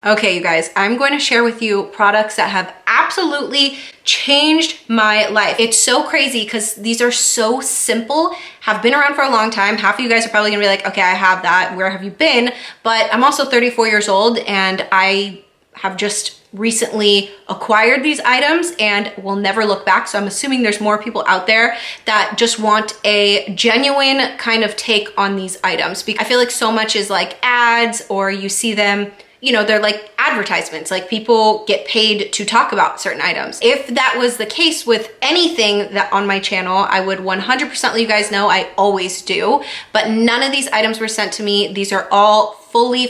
Okay, you guys, I'm going to share with you products that have absolutely changed my life. It's so crazy because these are so simple, have been around for a long time. Half of you guys are probably gonna be like, okay, I have that. Where have you been? But I'm also 34 years old and I have just recently acquired these items and will never look back. So I'm assuming there's more people out there that just want a genuine kind of take on these items. Because I feel like so much is like ads, or you see them, you know, they're like advertisements, like people get paid to talk about certain items. If that was the case with anything that on my channel, I would 100% let you guys know. I always do, but none of these items were sent to me. These are all fully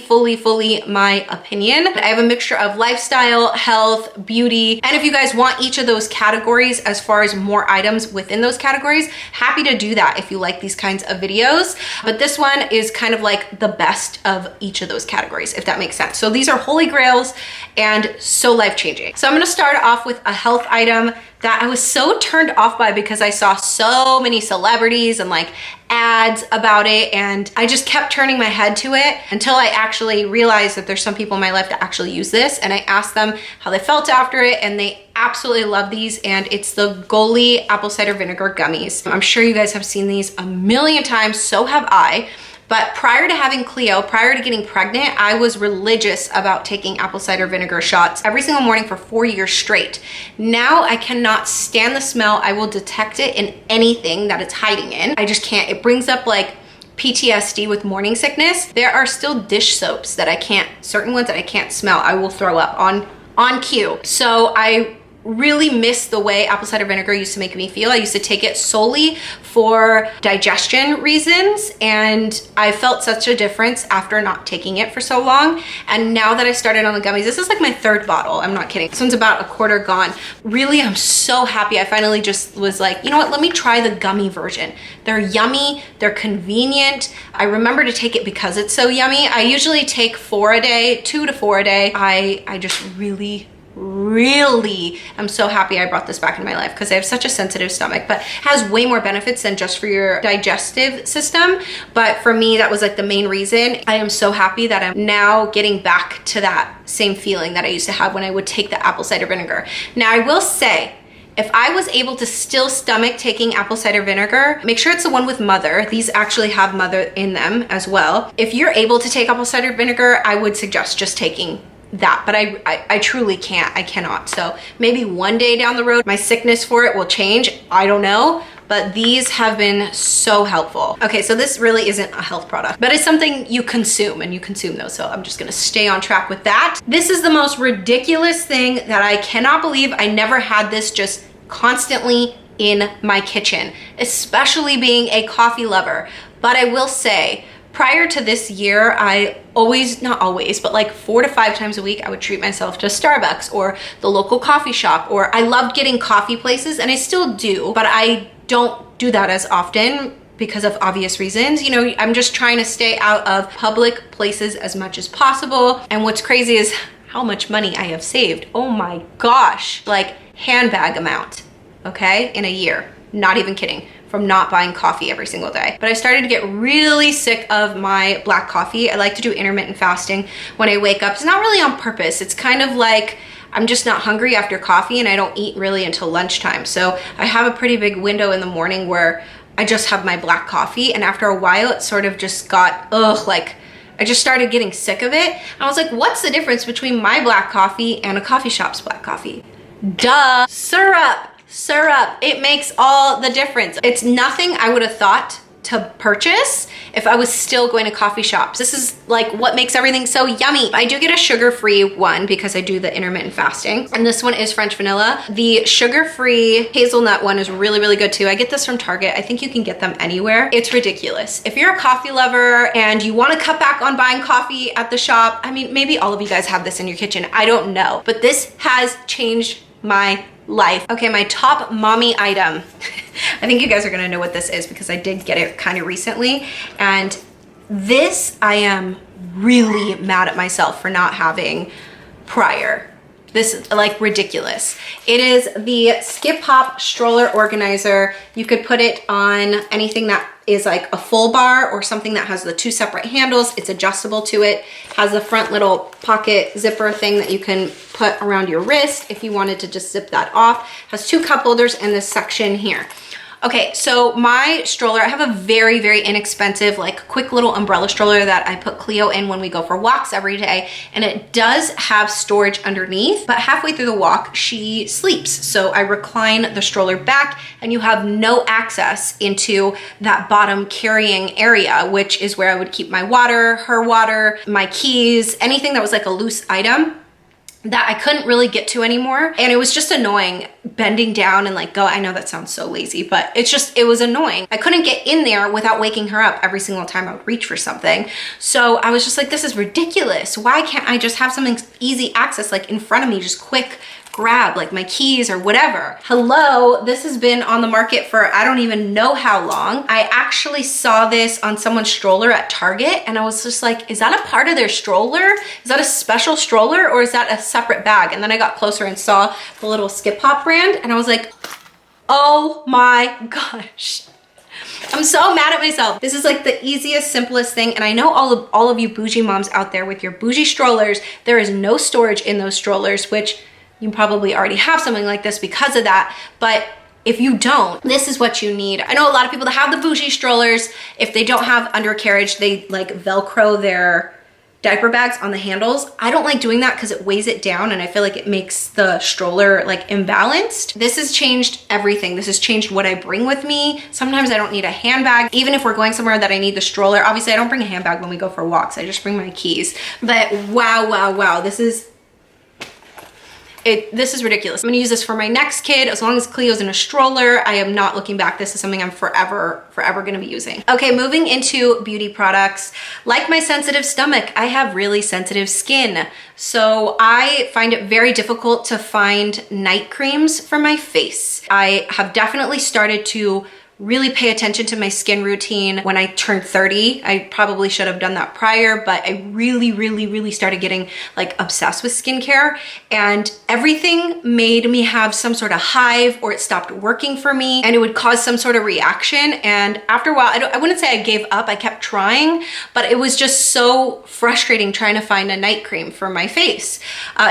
my opinion. I have a mixture of lifestyle, health, beauty, and if you guys want each of those categories as far as more items within those categories, happy to do that if you like these kinds of videos. But this one is kind of like the best of each of those categories, if that makes sense. So these are holy grails and so life-changing. So I'm gonna start off with a health item that I was so turned off by because I saw so many celebrities and like ads about it, and I just kept turning my head to it until I actually realized that there's some people in my life that actually use this, and I asked them how they felt after it, and they absolutely love these, and it's the Goli apple cider vinegar gummies. I'm sure you guys have seen these a million times, so have I. But prior to having Cleo, prior to getting pregnant, I was religious about taking apple cider vinegar shots every single morning for 4 years straight. Now I cannot stand the smell. I will detect it in anything that it's hiding in. I just can't. It brings up like PTSD with morning sickness. There are still dish soaps that I can't, certain ones that I can't smell. I will throw up on cue. So I really miss the way apple cider vinegar used to make me feel. I used to take it solely for digestion reasons, and I felt such a difference after not taking it for so long. And now that I started on the gummies, this is like my third bottle. I'm not kidding. This one's about a quarter gone. Really, I'm so happy. I finally just was like, you know what? Let me try the gummy version. They're yummy. They're convenient. I remember to take it because it's so yummy. I usually take 4 a day, 2 to 4 a day. I just really I'm so happy I brought this back in my life because I have such a sensitive stomach, but it has way more benefits than just for your digestive system. But for me, that was like the main reason. I am so happy that I'm now getting back to that same feeling that I used to have when I would take the apple cider vinegar. Now I will say, if I was able to still stomach taking apple cider vinegar, make sure it's the one with mother. These actually have mother in them as well. If you're able to take apple cider vinegar, I would suggest just taking that, but I truly can't. I cannot. So maybe one day down the road, my sickness for it will change. I don't know, but these have been so helpful. Okay, so this really isn't a health product, but it's something you consume, and you consume those. So I'm just gonna stay on track with that. This is the most ridiculous thing that I cannot believe I never had this just constantly in my kitchen, especially being a coffee lover. But I will say, prior to this year, I always, not always, but like 4 to 5 times a week, I would treat myself to Starbucks or the local coffee shop, or I loved getting coffee places, and I still do, but I don't do that as often because of obvious reasons. You know, I'm just trying to stay out of public places as much as possible. And what's crazy is how much money I have saved. Oh my gosh, like handbag amount, okay, in a year. Not even kidding. From not buying coffee every single day. But I started to get really sick of my black coffee. I like to do intermittent fasting when I wake up. It's not really on purpose. It's kind of like I'm just not hungry after coffee, and I don't eat really until lunchtime. So I have a pretty big window in the morning where I just have my black coffee, and after a while it sort of just got, like I just started getting sick of it. I was like, what's the difference between my black coffee and a coffee shop's black coffee? Duh, syrup, it makes all the difference. It's nothing I would have thought to purchase if I was still going to coffee shops. This is like what makes everything so yummy. I do get a sugar-free one because I do the intermittent fasting, and this one is French vanilla. The sugar-free hazelnut one is really good too. I get this from Target. I think you can get them anywhere. It's ridiculous. If you're a coffee lover and you want to cut back on buying coffee at the shop, I mean, maybe all of you guys have this in your kitchen, I don't know, but this has changed my life. Okay, my top mommy item. I think you guys are gonna know what this is because I did get it kind of recently, and this I am really mad at myself for not having prior. This is like ridiculous. It is the Skip Hop stroller organizer. You could put it on anything that is like a full bar or something that has the 2 separate handles. It's adjustable to it. Has the front little pocket zipper thing that you can put around your wrist if you wanted to just zip that off. Has 2 cup holders and this section here. Okay, so my stroller, I have a very, very inexpensive, like quick little umbrella stroller that I put Cleo in when we go for walks every day. And it does have storage underneath, but halfway through the walk, she sleeps. So I recline the stroller back and you have no access into that bottom carrying area, which is where I would keep my water, her water, my keys, anything that was like a loose item that I couldn't really get to anymore. And it was just annoying bending down and like go, I know that sounds so lazy, but it was annoying. I couldn't get in there without waking her up every single time I would reach for something. So I was just like, this is ridiculous. Why can't I just have something easy access, like in front of me, just quick grab, like my keys or whatever. Hello, this has been on the market for I don't even know how long. I actually saw this on someone's stroller at Target and I was just like, is that a part of their stroller? Is that a special stroller or is that a separate bag? And then I got closer and saw the little Skip Hop brand and I was like, oh my gosh. I'm so mad at myself. This is like the easiest, simplest thing. And I know all of you bougie moms out there with your bougie strollers, there is no storage in those strollers, which you probably already have something like this because of that. But if you don't, this is what you need. I know a lot of people that have the bougie strollers, if they don't have undercarriage, they like Velcro their diaper bags on the handles. I don't like doing that because it weighs it down and I feel like it makes the stroller like imbalanced. This has changed everything. This has changed what I bring with me. Sometimes I don't need a handbag. Even if we're going somewhere that I need the stroller, obviously I don't bring a handbag when we go for walks. I just bring my keys. But wow, wow, wow. This is ridiculous. I'm gonna use this for my next kid. As long as Cleo's in a stroller, I am not looking back. This is something I'm forever gonna be using. Okay, moving into beauty products. Like my sensitive stomach, I have really sensitive skin. So I find it very difficult to find night creams for my face. I have definitely started to really pay attention to my skin routine when I turned 30. I probably should have done that prior, but I really started getting like obsessed with skincare and everything made me have some sort of hive or it stopped working for me and it would cause some sort of reaction. And after a while, I wouldn't say I gave up, I kept trying, but it was just so frustrating trying to find a night cream for my face.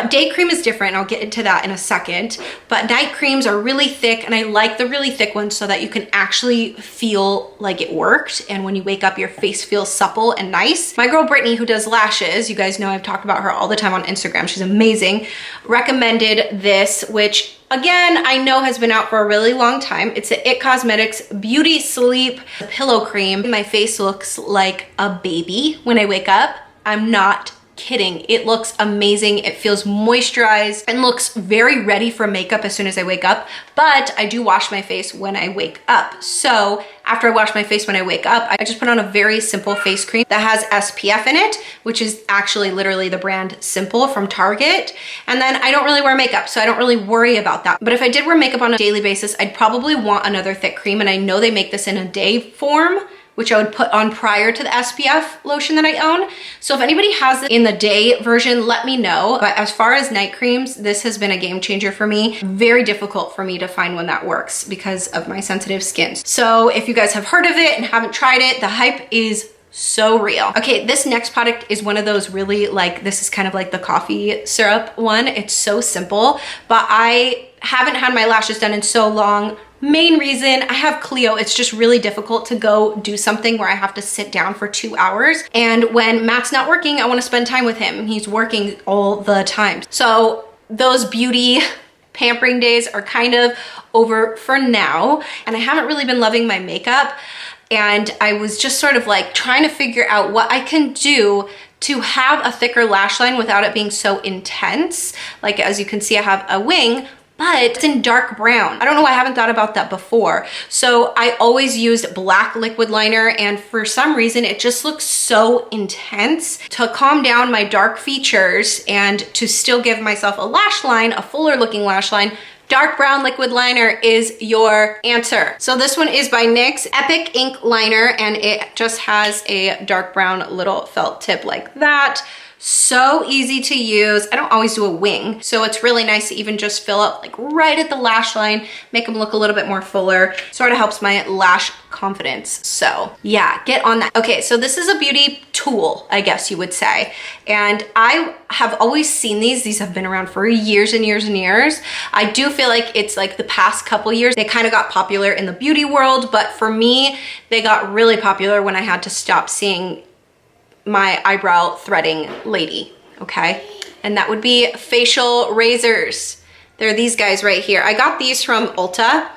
Day cream is different, I'll get into that in a second, but night creams are really thick and I like the really thick ones so that you can actually feel like it worked. And when you wake up, your face feels supple and nice. My girl Brittany, who does lashes, you guys know I've talked about her all the time on Instagram. She's amazing. Recommended this, which again, I know has been out for a really long time. It's the It Cosmetics Beauty Sleep Pillow Cream. My face looks like a baby when I wake up. I'm not kidding. It looks amazing. It feels moisturized and looks very ready for makeup as soon as I wake up, but I do wash my face when I wake up. So after I wash my face when I wake up, I just put on a very simple face cream that has SPF in it, which is actually literally the brand Simple from Target. And then I don't really wear makeup, so I don't really worry about that. But if I did wear makeup on a daily basis, I'd probably want another thick cream. And I know they make this in a day form, which I would put on prior to the SPF lotion that I own. So if anybody has it in the day version, let me know. But as far as night creams, this has been a game changer for me. Very difficult for me to find one that works because of my sensitive skin. So if you guys have heard of it and haven't tried it, the hype is so real. Okay, this next product is one of those really like, this is kind of like the coffee syrup one. It's so simple, but I haven't had my lashes done in so long. Main reason, I have Cleo. It's just really difficult to go do something where I have to sit down for 2 hours. And when Matt's not working, I want to spend time with him. He's working all the time. So those beauty pampering days are kind of over for now. And I haven't really been loving my makeup. And I was just sort of like trying to figure out what I can do to have a thicker lash line without it being so intense. Like as you can see, I have a wing, but it's in dark brown. I don't know why I haven't thought about that before. So I always used black liquid liner and for some reason it just looks so intense. To calm down my dark features and to still give myself a lash line, a fuller looking lash line, dark brown liquid liner is your answer. So this one is by NYX Epic Ink Liner and it just has a dark brown little felt tip like that. So easy to use. I don't always do a wing, so it's really nice to even just fill up like right at the lash line, make them look a little bit more fuller. Sort of helps my lash confidence. So yeah, get on that. Okay, so this is a beauty tool, I guess you would say. And I have always seen these. These have been around for years and years and years. I do feel like it's like the past couple years, they kind of got popular in the beauty world, but for me, they got really popular when I had to stop seeing my eyebrow threading lady, okay? And that would be facial razors. They're these guys right here. I got these from Ulta.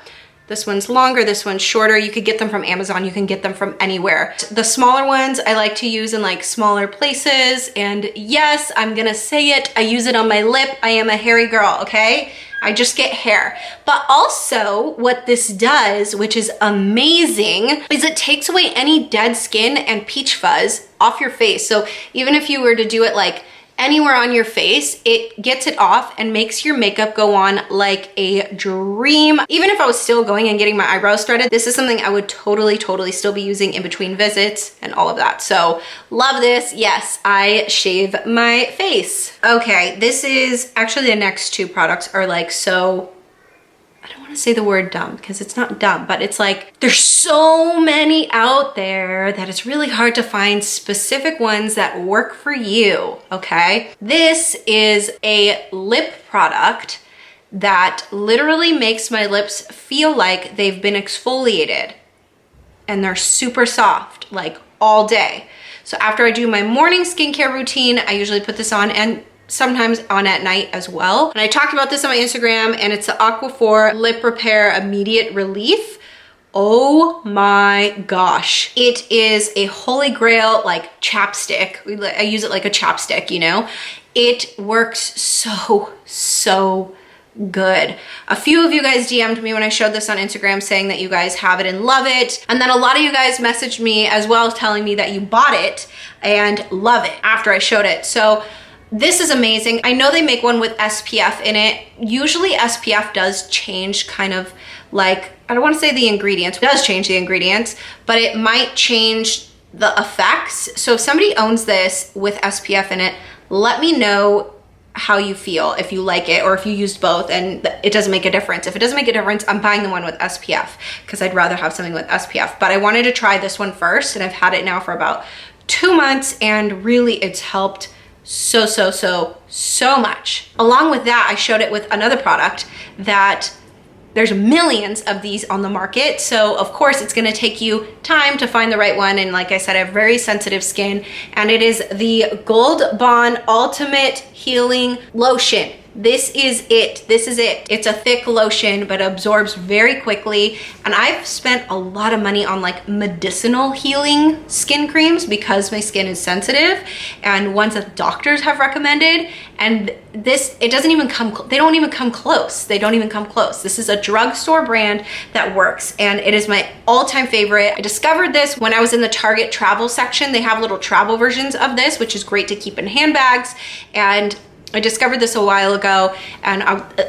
This one's longer, this one's shorter. You could get them from Amazon, you can get them from anywhere. The smaller ones I like to use in like smaller places, and yes, I'm gonna say it, I use it on my lip. I am a hairy girl, okay? I just get hair. But also what this does, which is amazing, is it takes away any dead skin and peach fuzz off your face. So even if you were to do it like anywhere on your face, it gets it off and makes your makeup go on like a dream. Even if I was still going and getting my eyebrows threaded, this is something I would totally still be using in between visits and all of that. So love this. Yes, I shave my face. Okay, this is actually the next two products are like so, I don't want to say the word dumb because it's not dumb, but it's like there's so many out there that it's really hard to find specific ones that work for you, okay? This is a lip product that literally makes my lips feel like they've been exfoliated, and they're super soft, like all day. So after I do my morning skincare routine, I usually put this on, and sometimes on at night as well. And I talked about this on my Instagram, and it's the Aquaphor Lip Repair Immediate Relief. Oh my gosh. It is a holy grail like chapstick. I use it like a chapstick, you know? It works so good. A few of you guys DM'd me when I showed this on Instagram saying that you guys have it and love it. And then a lot of you guys messaged me as well telling me that you bought it and love it after I showed it. So this is amazing. I know they make one with SPF in it. Usually SPF does change kind of like, I don't want to say the ingredients, it does change the ingredients, but it might change the effects. So if somebody owns this with SPF in it, let me know how you feel, if you like it or if you used both and it doesn't make a difference. If it doesn't make a difference, I'm buying the one with SPF because I'd rather have something with SPF. But I wanted to try this one first, and I've had it now for about 2 months, and really it's helped so much. Along with that, I showed it with another product that there's millions of these on the market. So of course it's gonna take you time to find the right one. And like I said, I have very sensitive skin, and it is the Gold Bond Ultimate Healing Lotion. This is it. This is it. It's a thick lotion, but absorbs very quickly. And I've spent a lot of money on like medicinal healing skin creams because my skin is sensitive, and ones that doctors have recommended. And this, it doesn't even come, they don't even come close. They don't even come close. This is a drugstore brand that works, and it is my all-time favorite. I discovered this when I was in the Target travel section. They have little travel versions of this, which is great to keep in handbags. And I discovered this a while ago, and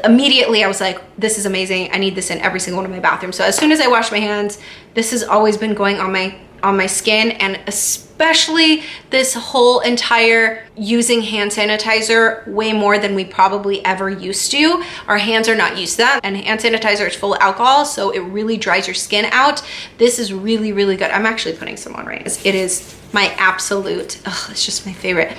immediately I was like, this is amazing. I need this in every single one of my bathrooms. So as soon as I wash my hands, this has always been going on my skin, and especially this whole entire using hand sanitizer way more than we probably ever used to. Our hands are not used to that, and hand sanitizer is full of alcohol, so it really dries your skin out. This is really good. I'm actually putting some on right now. It is my absolute, it's just my favorite.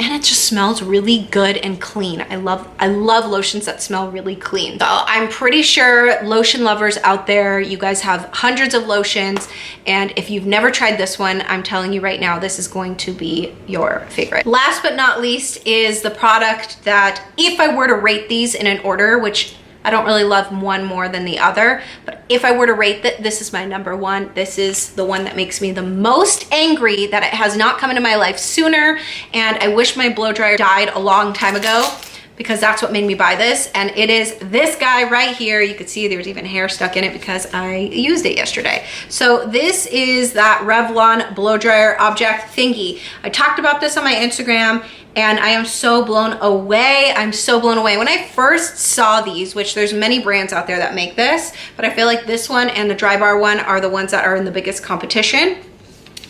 And it just smells really good and clean. I love lotions that smell really clean. So I'm pretty sure lotion lovers out there, you guys have hundreds of lotions, and if you've never tried this one, I'm telling you right now, this is going to be your favorite. Last but not least is the product that, if I were to rate these in an order, which I don't really love one more than the other, but if I were to rate that, this is my number one. This is the one that makes me the most angry that it has not come into my life sooner, and I wish my blow dryer died a long time ago, because that's what made me buy this. And it is this guy right here. You could see there's even hair stuck in it because I used it yesterday. So this is that Revlon blow dryer object thingy. I talked about this on my Instagram, and I am so blown away. I'm so blown away. When I first saw these, which there's many brands out there that make this, but I feel like this one and the Dry Bar one are the ones that are in the biggest competition.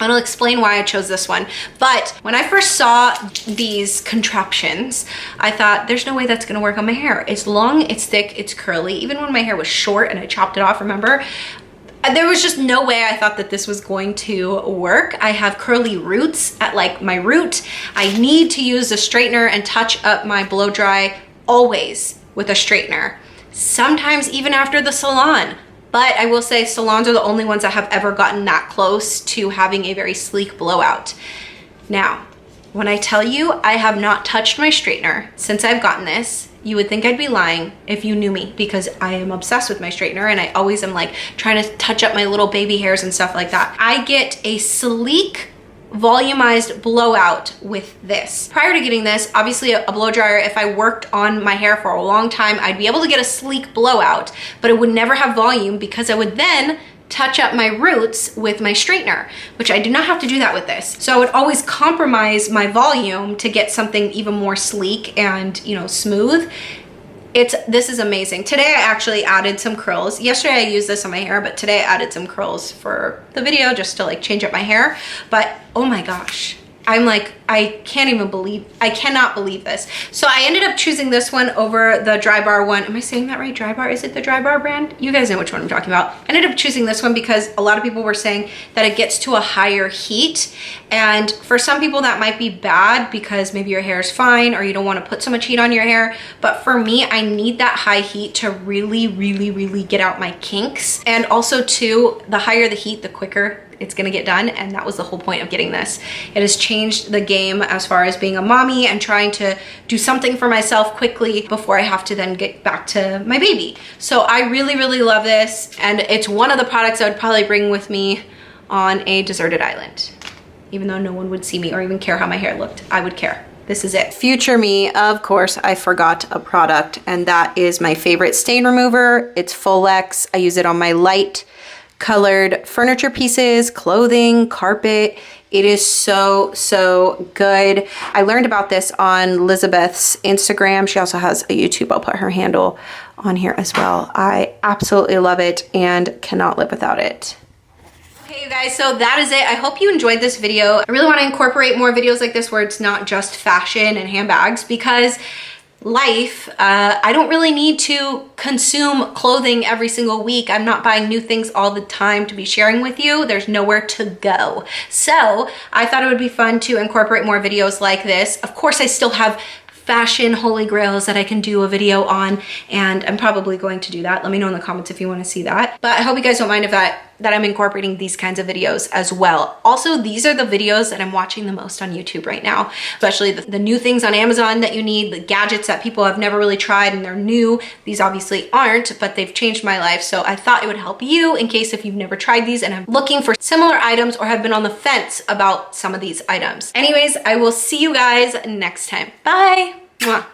and I'll explain why I chose this one. But when I first saw these contraptions, I thought there's no way that's gonna work on my hair. It's long, it's thick, it's curly. Even when my hair was short and I chopped it off, remember? There was just no way I thought that this was going to work. I have curly roots at like my root. I need to use a straightener and touch up my blow dry always with a straightener. Sometimes even after the salon. But I will say salons are the only ones that have ever gotten that close to having a very sleek blowout. Now, when I tell you I have not touched my straightener since I've gotten this, you would think I'd be lying if you knew me, because I am obsessed with my straightener and I always am like trying to touch up my little baby hairs and stuff like that. I get a sleek, volumized blowout with this. Prior to getting this, obviously a blow dryer, if I worked on my hair for a long time, I'd be able to get a sleek blowout, but it would never have volume because I would then touch up my roots with my straightener, which I do not have to do that with this. So I would always compromise my volume to get something even more sleek and, you know, smooth. This is amazing. Today I actually added some curls. Yesterday I used this on my hair, but today I added some curls for the video just to like change up my hair. But oh my gosh, I'm like, I cannot believe this. So I ended up choosing this one over the Dry Bar one. Am I saying that right? Dry Bar? Is it the Dry Bar brand? You guys know which one I'm talking about. I ended up choosing this one because a lot of people were saying that it gets to a higher heat. And for some people that might be bad because maybe your hair is fine or you don't want to put so much heat on your hair. But for me, I need that high heat to really, really, really get out my kinks. And also too, the higher the heat, the quicker it's gonna get done, and that was the whole point of getting this. It has changed the game as far as being a mommy and trying to do something for myself quickly before I have to then get back to my baby. So I really, really love this, and it's one of the products I would probably bring with me on a deserted island. Even though no one would see me or even care how my hair looked, I would care. This is it. Future me, of course, I forgot a product, and that is my favorite stain remover. It's Full-X. I use it on my light colored furniture pieces, clothing, carpet. It is so, so good. I learned about this on Elizabeth's Instagram. She also has a YouTube. I'll put her handle on here as well. I absolutely love it and cannot live without it. Okay, you guys, so that is it. I hope you enjoyed this video. I really want to incorporate more videos like this where it's not just fashion and handbags, because life, I don't really need to consume clothing every single week. I'm not buying new things all the time to be sharing with you. There's nowhere to go. So I thought it would be fun to incorporate more videos like this. Of course, I still have fashion holy grails that I can do a video on, and I'm probably going to do that. Let me know in the comments if you want to see that. But I hope you guys don't mind if that I'm incorporating these kinds of videos as well. Also, these are the videos that I'm watching the most on YouTube right now, especially the new things on Amazon that you need, the gadgets that people have never really tried and they're new. These obviously aren't, but they've changed my life. So I thought it would help you in case if you've never tried these and are looking for similar items or have been on the fence about some of these items. Anyways, I will see you guys next time. Bye. Mwah.